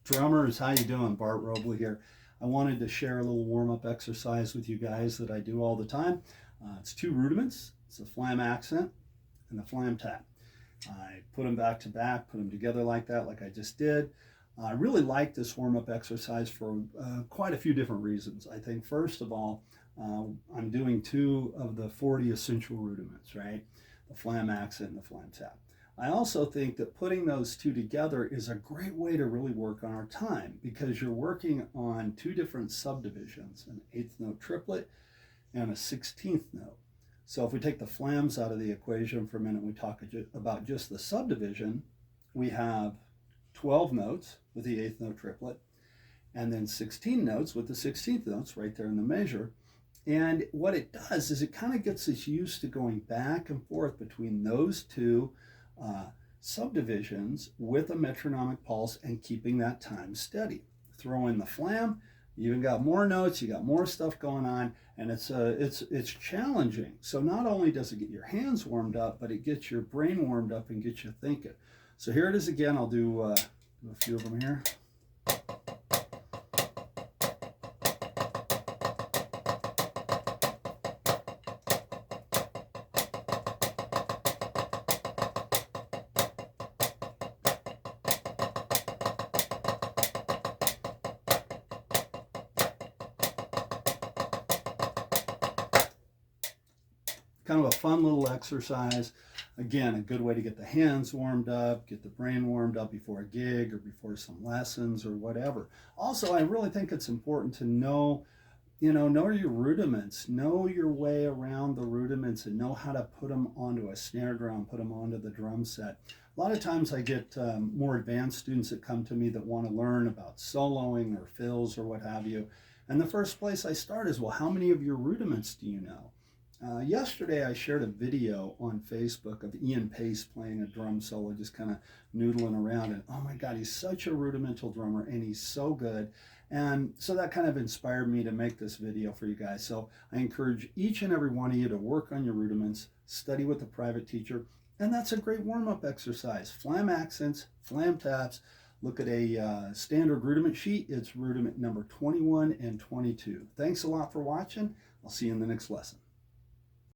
Drummers, how you doing? Bart Robley here. I wanted to share a little warm-up exercise with you guys that I do all the time. It's two rudiments. It's the flam accent and the flam tap. I put them back to back, put them together like that, like I just did. I really like this warm-up exercise for quite a few different reasons. I think first of all, I'm doing two of the 40 essential rudiments, right? The flam accent and the flam tap. I also think that putting those two together is a great way to really work on our time, because you're working on two different subdivisions, an eighth note triplet and a 16th note. So if we take the flams out of the equation for a minute, we talk about just the subdivision, we have 12 notes with the eighth note triplet, and then 16 notes with the 16th notes right there in the measure. And what it does is it kind of gets us used to going back and forth between those two subdivisions with a metronomic pulse and keeping that time steady. Throw in the flam, you even got more notes, you got more stuff going on, and it's challenging. So not only does it get your hands warmed up, but it gets your brain warmed up and gets you thinking. So here it is again. I'll do a few of them here. Kind of a fun little exercise. Again, a good way to get the hands warmed up, get the brain warmed up before a gig or before some lessons or whatever. Also, I really think it's important to know your rudiments, know your way around the rudiments and know how to put them onto a snare drum, put them onto the drum set. A lot of times I get more advanced students that come to me that want to learn about soloing or fills or what have you. And the first place I start is, well, how many of your rudiments do you know? Yesterday I shared a video on Facebook of Ian Pace playing a drum solo, just kind of noodling around, and oh my God, he's such a rudimental drummer and he's so good. And so that kind of inspired me to make this video for you guys. So I encourage each and every one of you to work on your rudiments, study with a private teacher, and that's a great warm-up exercise. Flam accents, flam taps. Look at a standard rudiment sheet. It's rudiment number 21 and 22. Thanks a lot for watching. I'll see you in the next lesson.